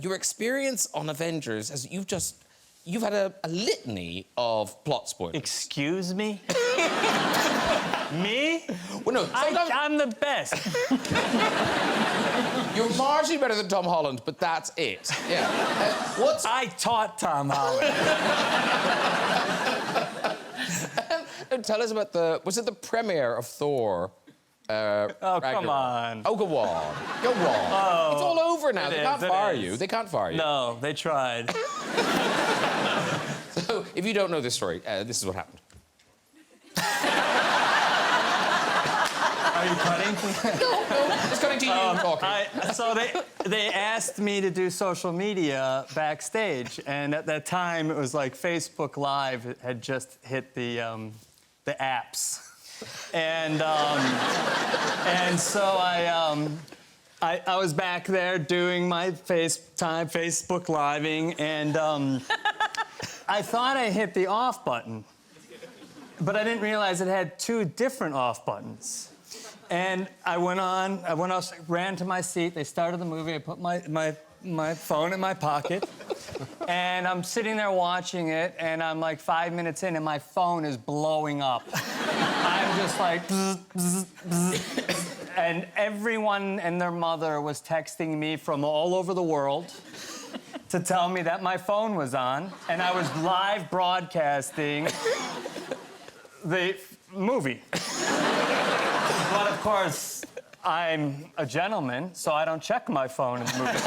your experience on Avengers, as you've had a litany of plot spoilers. Excuse me? Me? Well, no, I'm the best. You're marginally better than Tom Holland, but that's it. Yeah. I taught Tom Holland. Tell us about was it the premiere of Thor? Oh, Ragnarok? come on. Oh, go on. Go on. Oh, it's all over now. They can't fire you. They can't fire you. No, they tried. So, if you don't know this story, this is what happened. Are you cutting? No, it's cutting to you talking. So they asked me to do social media backstage, and at that time it was like Facebook Live had just hit the apps, and so I was back there doing my Facebook Living, and I thought I hit the off button, but I didn't realize it had 2 different off buttons. And I went off, ran to my seat. They started the movie. I put my phone in my pocket. And I'm sitting there watching it, and I'm like 5 minutes in, and my phone is blowing up. I'm just like, bzz, bzz, bzz. And everyone and their mother was texting me from all over the world to tell me that my phone was on, and I was live broadcasting the movie. But of course, I'm a gentleman, so I don't check my phone in the movie.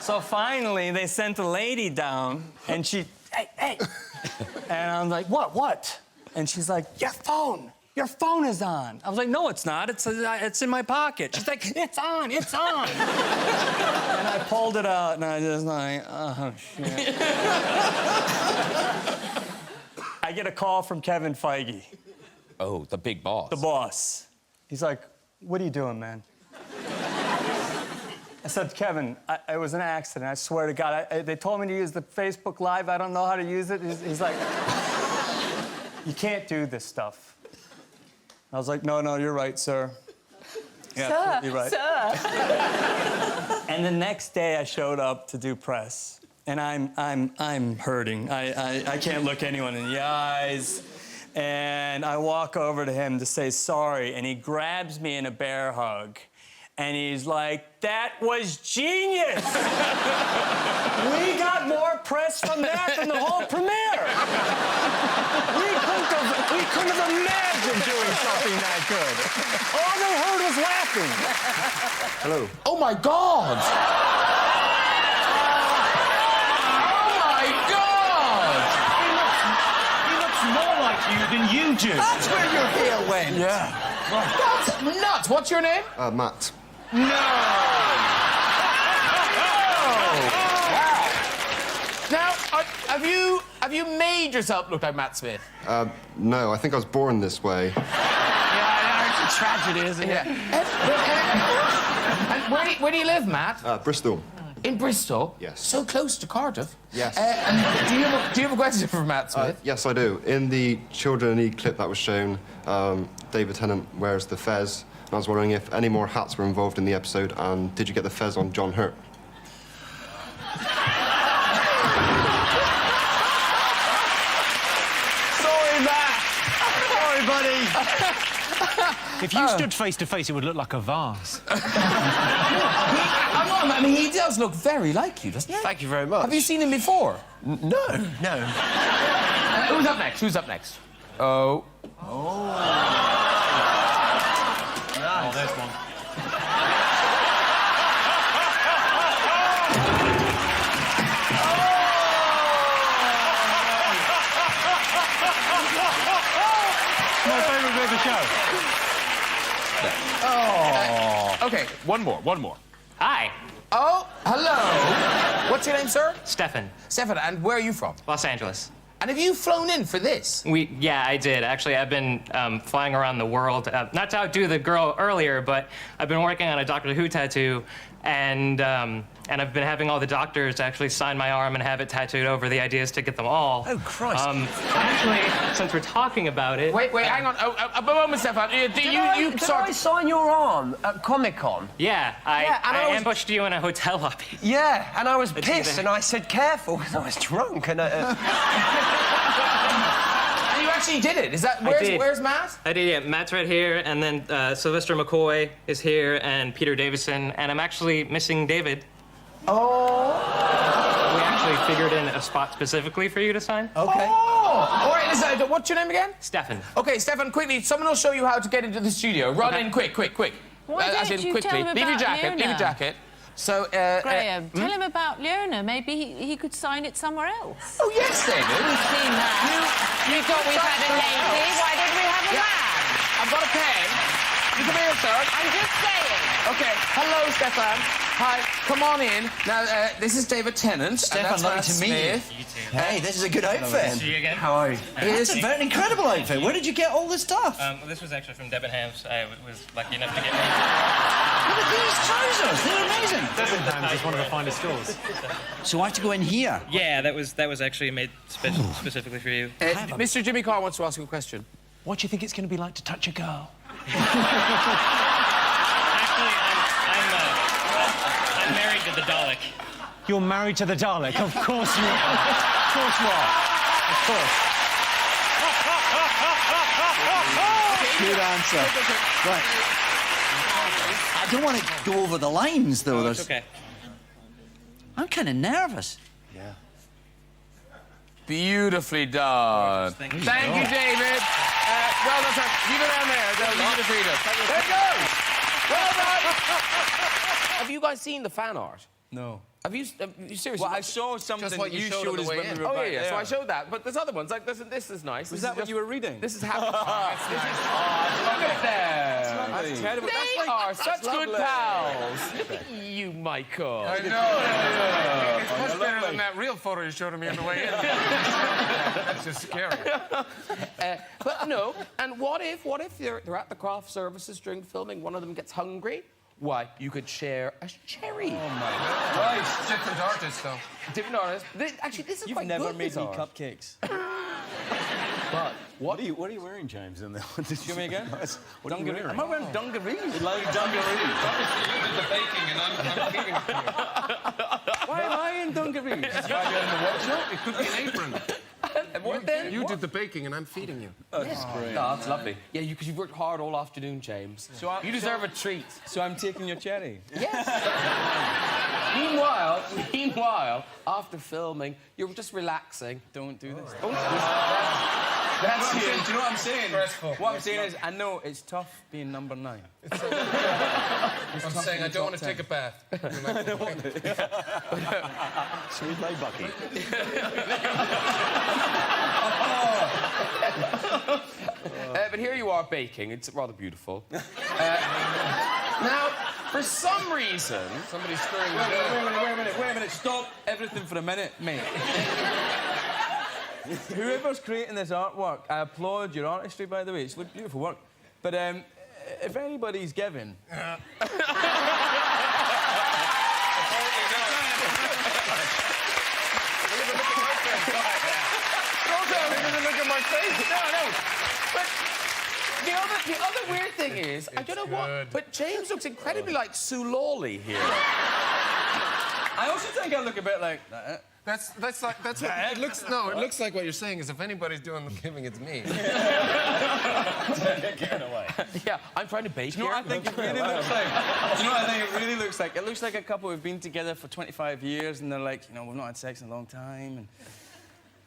So finally, they sent a lady down, and she, hey. And I'm like, what? And she's like, your phone is on. I was like, no, it's not. It's in my pocket. She's like, it's on. And I pulled it out, and I just like, oh, shit. I get a call from Kevin Feige. Oh, the big boss. The boss. He's like, what are you doing, man? I said, Kevin, it was an accident. I swear to God. They told me to use the Facebook Live. I don't know how to use it. He's like, you can't do this stuff. I was like, no, you're right, sir. You're absolutely right. Sir. And the next day, I showed up to do press, and I'm hurting. I can't look anyone in the eyes. And I walk over to him to say sorry, and he grabs me in a bear hug. And he's like, that was genius! We got more press from that than the whole premiere! We couldn't have imagined doing something that good. All they heard was laughing. Hello. Oh, my God! You than you do. That's where your hair went. Yeah. That's nuts. What's your name? Matt. No. Wow. Now, have you made yourself look like Matt Smith? No, I think I was born this way. Yeah, it's a tragedy, isn't it? And where do you live, Matt? Bristol. In Bristol? Yes. So close to Cardiff? Yes. And do you have a question for Matt Smith? Yes, I do. In the Children in Need clip that was shown, David Tennant wears the fez. And I was wondering if any more hats were involved in the episode, and did you get the fez on John Hurt? Sorry, Matt. Sorry, buddy. If you stood face to face, it would look like a vase. I mean, he does look very like you, doesn't he? Thank you very much. Have you seen him before? No. Who's up next? Oh. Oh, there's one. My favourite bit of the show. Okay, one more. Hi, Oh, hello. What's your name, sir? Stefan, Stefan, and where are you from? Los Angeles. And have you flown in for this? Yeah, I did. Actually, I've been flying around the world, not to outdo the girl earlier, but I've been working on a Doctor Who tattoo, and I've been having all the doctors actually sign my arm and have it tattooed over. The idea is to get them all. Oh, Christ. Actually, since we're talking about it... Wait, hang on. A moment, Stefan. Did I sign your arm at Comic-Con? Yeah, I ambushed you in a hotel lobby. Yeah, and I was pissed, and I said careful, because I was drunk, and And you actually did it. Is that... Where's Matt? I did, yeah. Matt's right here, and then Sylvester McCoy is here, and Peter Davison, and I'm actually missing David. Oh. We actually figured in a spot specifically for you to sign. Okay. Oh. All right, listen, what's your name again? Stefan. Okay, Stefan, quickly, someone will show you how to get into the studio. Run in, quick. Why don't you quickly. tell him Leave your about jacket, Leona? leave your jacket. So, Graham, tell him about Leona. Maybe he could sign it somewhere else. Oh, yes, David. We've seen that. You thought we had a lady. Why did we have a man? I've got a pen. You come here, sir. I'm just saying. Okay, hello, Stefan. Hi, come on in. Now, this is David Tennant. Stefan, lovely to meet you. Hey, this is a good outfit. See you again. How are you? It's a very incredible outfit. Where did you get all this stuff? This was actually from Debenhams. I was lucky enough to get me. Look at these trousers. They're amazing. Debenhams is one of the finest stores. So I have to go in here. Yeah, that was actually made specifically for you. Mr. Jimmy Carr wants to ask you a question. What do you think it's going to be like to touch a girl? Actually, I'm married to the Dalek. You're married to the Dalek. Of course you are. Of course you are. Of course. Good answer. Right. I don't want to go over the lines, though. It's okay. I'm kind of nervous. Beautifully done. Thank you, David. Well done, sir. You go down there. They'll leave you to freedom. There you go. Well done. Have you guys seen the fan art? No. Have you seriously? Well, I saw something Just what that you showed us us when when we we were were back back there. So I there. showed that, but there's other ones. Like this is nice. Was that what you were reading? This is how. Look at them. That's terrible. They are such good pals. Look at you, Michael. I know. It's much better than that real photo you showed me on the way in. That's just scary. But no, and what if they're at the craft services during filming, one of them gets hungry? Why, you could share a cherry. Oh, my God. Right. Different artists, though. Different artists. Actually, this is You've quite never good, made this me art. cupcakes. But What are you wearing, James, in there? Give me again. What are you wearing? Am I wearing dungarees? Like dungarees. You did the baking, and I'm feeding it to you. Why am I in dungarees? While you're in the workshop, it could be an apron. what then? You did the baking, and I'm feeding you. That's great. No, that's lovely. Yeah, because you've worked hard all afternoon, James. You deserve a treat. So I'm taking your cherry? Yes. Meanwhile, after filming, you're just relaxing. Don't do this. That's Do you know what I'm saying? Stressful. What I'm saying is, I know it's tough being number 9. I'm saying I don't want to take a bath. Sweet like Bucky. But here you are baking. It's rather beautiful. Now, for some reason, Somebody's stirring the Wait a minute. Stop everything for a minute, mate. Whoever's creating this artwork, I applaud your artistry, by the way. It's beautiful work. But if anybody's giving... look at my face. No. But the other weird thing is, I don't know what, but James looks incredibly like Sue Lawley here. I also think I look a bit like that. That's what it looks. No, it looks like what you're saying is if anybody's doing the giving, it's me. Get away. Yeah, I'm trying to bake Do you know what I think it really looks like? Do you know what I think it really looks like? It looks like a couple who've been together for 25 years and they're like, we've not had sex in a long time. And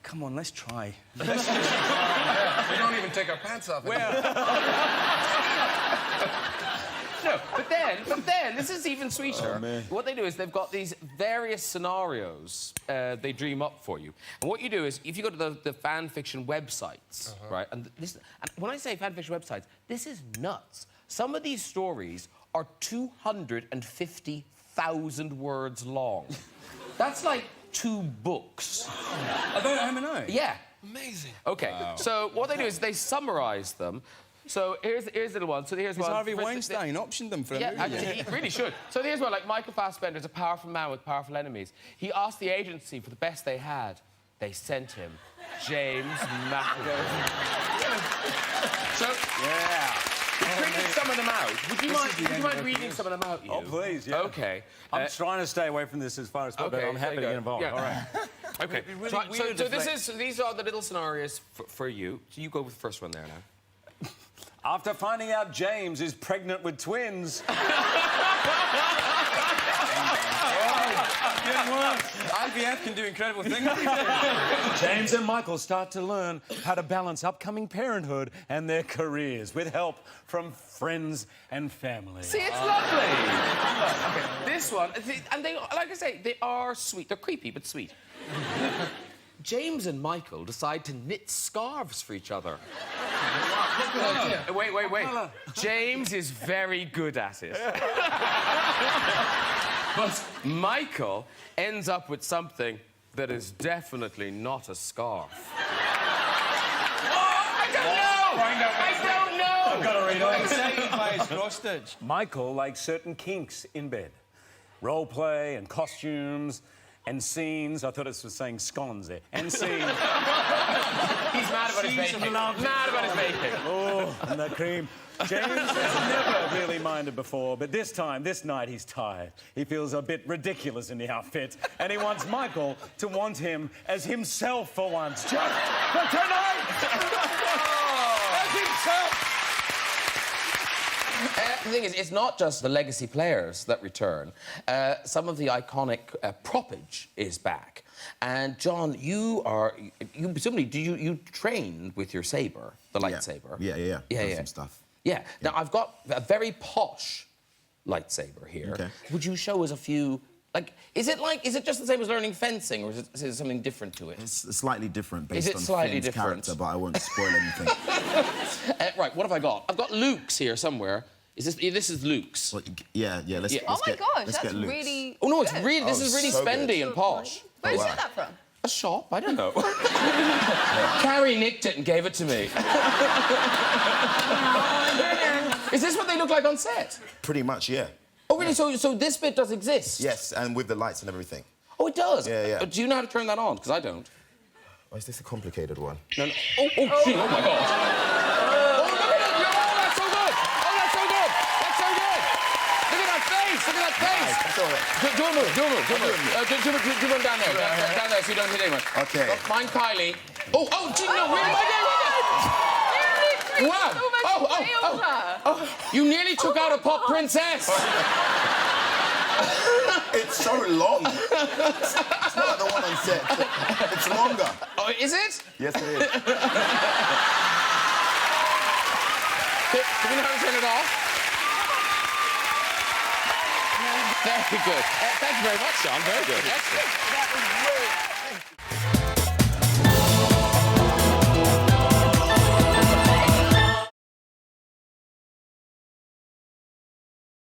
come on, let's try. We don't even take our pants off. No, but then, this is even sweeter. What they do is they've got these various scenarios they dream up for you. And what you do is, if you go to the fan fiction websites, right, and when I say fan fiction websites, this is nuts. Some of these stories are 250,000 words long. That's like 2 books. About how many? Yeah. Amazing. Okay, so what they do is they summarize them. So here's the little one. So here's Has one. Harvey Weinstein optioned them for a Yeah, movie? actually, he really should. So here's one, like Michael Fassbender's a powerful man with powerful enemies. He asked the agency for the best they had. They sent him James McAvoy. So, Yeah. we printed some of them out. Would you mind reading some of them out, you? Oh, please, yeah. Okay. I'm trying to stay away from this as far as possible, but I'm happy to get involved. Yeah. All right. Okay. really So, weird so if, like- these are the little scenarios for you. So you go with the first one there now. After finding out James is pregnant with twins. IVF can do incredible things. James and Michael start to learn how to balance upcoming parenthood and their careers with help from friends and family. See, it's lovely. Okay, this one, and they, like I say, they are sweet. They're creepy, but sweet. James and Michael decide to knit scarves for each other. Wait. James is very good at it. But Michael ends up with something that is definitely not a scarf. I don't know! I've got to read on. Excited by his cross-stitch. Michael likes certain kinks in bed. Role play and costumes and scenes. I thought it was saying scones there. And scenes. He's mad about his baking. Mad about his baking. Oh, and the cream. James has never really minded before, but this night, he's tired. He feels a bit ridiculous in the outfit, and he wants Michael to want him as himself for once. Just for tonight! As himself! The thing is, it's not just the legacy players that return. Some of the iconic proppage is back. And John, you presumably, you trained with your saber, the lightsaber? Yeah. Done some stuff. Yeah. Now, I've got a very posh lightsaber here. Okay. Would you show us a few... Like, is it just the same as learning fencing, or is there something different to it? It's slightly different Is based it on slightly Finn's different? character, but I won't spoil anything. Right, what have I got? I've got Luke's here somewhere. This is Luke's. Well, yeah. Let's Oh my gosh, let's that's get Luke's. really. Oh, no, it's good. really... This is really so spendy good. and posh. Where did you wow. get that from? A shop? I don't know. Carrie nicked it and gave it to me. Is this what they look like on set? Pretty much, yeah. Oh, really? So this bit does exist? Yes, and with the lights and everything. Oh, it does? Yeah. Do you know how to turn that on? Because I don't. Why is this a complicated one? No. Oh, gee, oh, my God. Oh, look at it! Oh, that's so good! Oh, that's so good! That's so good! Look at that face! Look at that face! It's all right. Do a move. Do one down there. Down there so you don't hit anyone. Okay. Mind Kylie. Oh, gee, no, where am I going? Wow! Oh! You nearly took out a pop princess! It's so long. It's not the one on set. It's longer. Oh, is it? Yes, it is. Do we know how to turn it off? Very good. Thank you very much, John. Very good. Excellent. That was great.